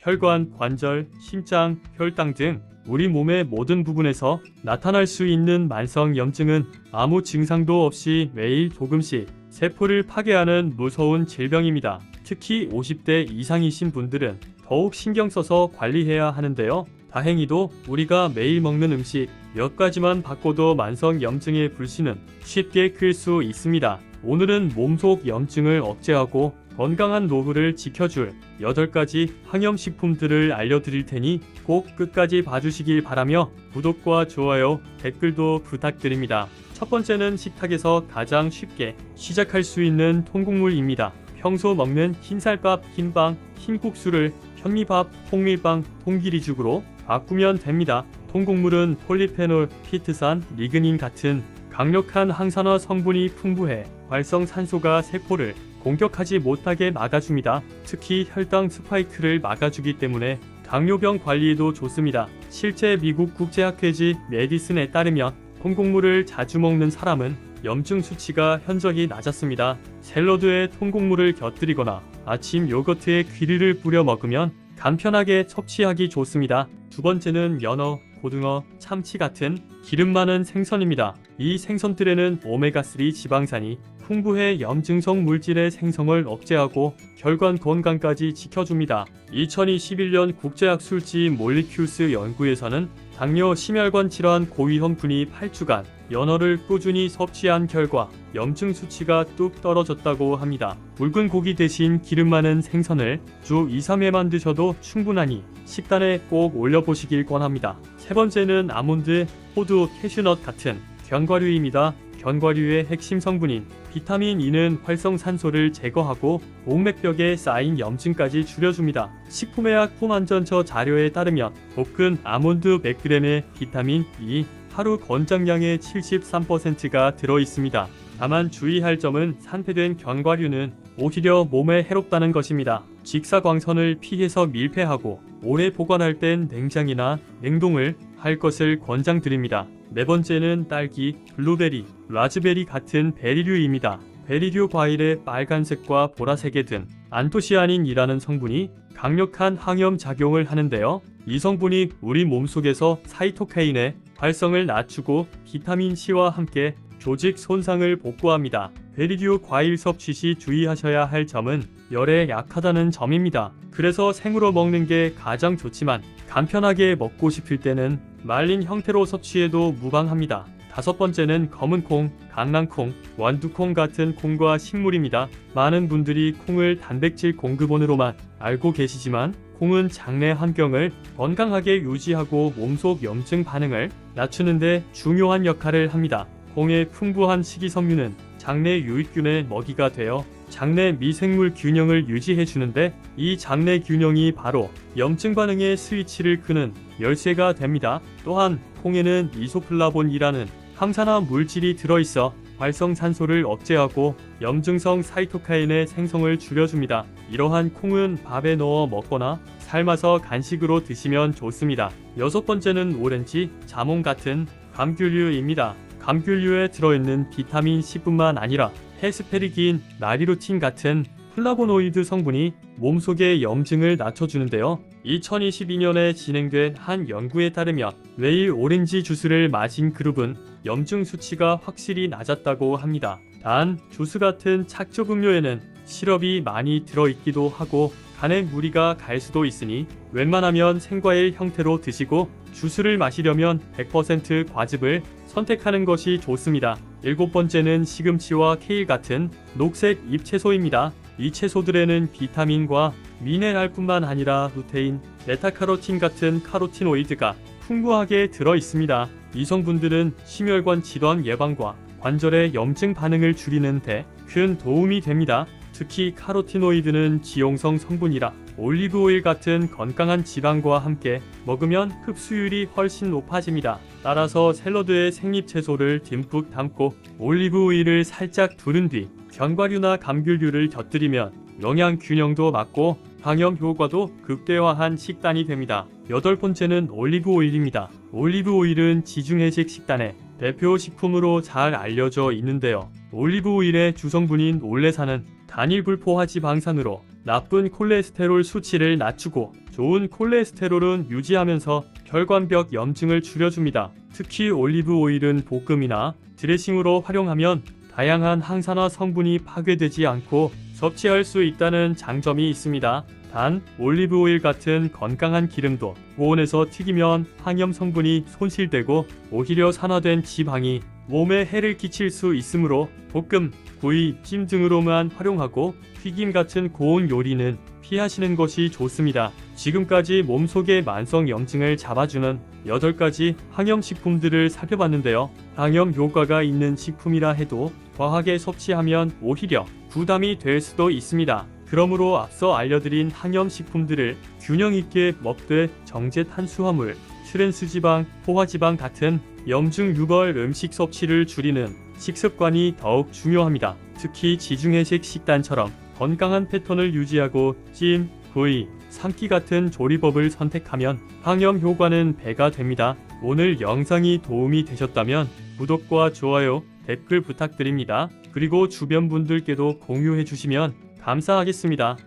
혈관, 관절, 심장, 혈당 등 우리 몸의 모든 부분에서 나타날 수 있는 만성 염증은 아무 증상도 없이 매일 조금씩 세포를 파괴하는 무서운 질병입니다. 특히 50대 이상이신 분들은 더욱 신경 써서 관리해야 하는데요. 다행히도 우리가 매일 먹는 음식 몇 가지만 바꿔도 만성 염증의 불씨는 쉽게 끌 수 있습니다. 오늘은 몸속 염증을 억제하고 건강한 노후를 지켜줄 8가지 항염식품들을 알려드릴 테니 꼭 끝까지 봐주시길 바라며 구독과 좋아요, 댓글도 부탁드립니다. 첫 번째는 식탁에서 가장 쉽게 시작할 수 있는 통곡물입니다. 평소 먹는 흰쌀밥, 흰빵, 흰국수를 현미밥, 통밀빵, 통기리죽으로 바꾸면 됩니다. 통곡물은 폴리페놀, 피트산, 리그닌 같은 강력한 항산화 성분이 풍부해 활성산소가 세포를 공격하지 못하게 막아줍니다. 특히 혈당 스파이크를 막아주기 때문에 당뇨병 관리에도 좋습니다. 실제 미국 국제학회지 메디슨에 따르면 통곡물을 자주 먹는 사람은 염증 수치가 현저히 낮았습니다. 샐러드에 통곡물을 곁들이거나 아침 요거트에 귀리를 뿌려 먹으면 간편하게 섭취하기 좋습니다. 두 번째는 연어, 고등어, 참치 같은 기름 많은 생선입니다. 이 생선들에는 오메가3 지방산이 풍부해 염증성 물질의 생성을 억제하고 혈관 건강까지 지켜줍니다. 2021년 국제학술지 몰리큘스 연구에서는 당뇨 심혈관 질환 고위험군이 8주간 연어를 꾸준히 섭취한 결과 염증 수치가 뚝 떨어졌다고 합니다. 붉은 고기 대신 기름 많은 생선을 주 2-3회만 드셔도 충분하니 식단에 꼭 올려보시길 권합니다. 세 번째는 아몬드, 호두, 캐슈넛 같은 견과류입니다. 견과류의 핵심 성분인 비타민 E는 활성산소를 제거하고 동맥벽에 쌓인 염증까지 줄여줍니다. 식품의학 품안전처 자료에 따르면 볶은 아몬드 100g에 비타민 E 하루 권장량의 73%가 들어있습니다. 다만 주의할 점은 산패된 견과류는 오히려 몸에 해롭다는 것입니다. 직사광선을 피해서 밀폐하고 오래 보관할 땐 냉장이나 냉동을 할 것을 권장드립니다. 네 번째는 딸기, 블루베리, 라즈베리 같은 베리류입니다. 베리류 과일의 빨간색과 보라색에 든 안토시아닌이라는 성분이 강력한 항염 작용을 하는데요. 이 성분이 우리 몸속에서 사이토카인의 활성을 낮추고 비타민 C와 함께 조직 손상을 복구합니다. 베리류 과일 섭취 시 주의하셔야 할 점은 열에 약하다는 점입니다. 그래서 생으로 먹는 게 가장 좋지만 간편하게 먹고 싶을 때는 말린 형태로 섭취해도 무방합니다. 다섯 번째는 검은콩, 강낭콩, 완두콩 같은 콩과 식물입니다. 많은 분들이 콩을 단백질 공급원으로만 알고 계시지만 콩은 장내 환경을 건강하게 유지하고 몸속 염증 반응을 낮추는데 중요한 역할을 합니다. 콩의 풍부한 식이섬유는 장내 유익균의 먹이가 되어 장내 미생물 균형을 유지해주는데 이 장내 균형이 바로 염증 반응의 스위치를 끄는 열쇠가 됩니다. 또한 콩에는 이소플라본이라는 항산화 물질이 들어있어 활성산소를 억제하고 염증성 사이토카인의 생성을 줄여줍니다. 이러한 콩은 밥에 넣어 먹거나 삶아서 간식으로 드시면 좋습니다. 여섯 번째는 오렌지, 자몽 같은 감귤류입니다. 감귤류에 들어있는 비타민 C뿐만 아니라 헤스페리긴, 나리루틴 같은 플라보노이드 성분이 몸속의 염증을 낮춰주는데요. 2022년에 진행된 한 연구에 따르면 매일 오렌지 주스를 마신 그룹은 염증 수치가 확실히 낮았다고 합니다. 단, 주스 같은 착즙 음료에는 시럽이 많이 들어있기도 하고 간에 무리가 갈 수도 있으니 웬만하면 생과일 형태로 드시고 주스를 마시려면 100% 과즙을 선택하는 것이 좋습니다. 일곱 번째는 시금치와 케일 같은 녹색 잎채소입니다. 이 채소들에는 비타민과 미네랄뿐만 아니라 루테인, 베타카로틴 같은 카로티노이드가 풍부하게 들어 있습니다. 이 성분들은 심혈관 질환 예방과 관절의 염증 반응을 줄이는 데 큰 도움이 됩니다. 특히 카로티노이드는 지용성 성분이라 올리브오일 같은 건강한 지방과 함께 먹으면 흡수율이 훨씬 높아집니다. 따라서 샐러드에 생잎채소를 듬뿍 담고 올리브오일을 살짝 두른 뒤 견과류나 감귤류를 곁들이면 영양 균형도 맞고 항염 효과도 극대화한 식단이 됩니다. 여덟 번째는 올리브오일입니다. 올리브오일은 지중해식 식단의 대표 식품으로 잘 알려져 있는데요. 올리브오일의 주성분인 올레산은 단일 불포화 지방산으로 나쁜 콜레스테롤 수치를 낮추고 좋은 콜레스테롤은 유지하면서 혈관벽 염증을 줄여줍니다. 특히 올리브 오일은 볶음이나 드레싱으로 활용하면 다양한 항산화 성분이 파괴되지 않고 섭취할 수 있다는 장점이 있습니다. 단, 올리브 오일 같은 건강한 기름도 고온에서 튀기면 항염 성분이 손실되고 오히려 산화된 지방이 몸에 해를 끼칠 수 있으므로 볶음, 구이, 찜 등으로만 활용하고 튀김 같은 고온 요리는 피하시는 것이 좋습니다. 지금까지 몸속의 만성 염증을 잡아주는 8가지 항염식품들을 살펴봤는데요. 항염 효과가 있는 식품이라 해도 과하게 섭취하면 오히려 부담이 될 수도 있습니다. 그러므로 앞서 알려드린 항염식품들을 균형 있게 먹되 정제 탄수화물, 트랜스지방, 포화지방 같은 염증 유발 음식 섭취를 줄이는 식습관이 더욱 중요합니다. 특히 지중해식 식단처럼 건강한 패턴을 유지하고 찜, 구이, 삶기 같은 조리법을 선택하면 항염 효과는 배가 됩니다. 오늘 영상이 도움이 되셨다면 구독과 좋아요, 댓글 부탁드립니다. 그리고 주변 분들께도 공유해 주시면 감사하겠습니다.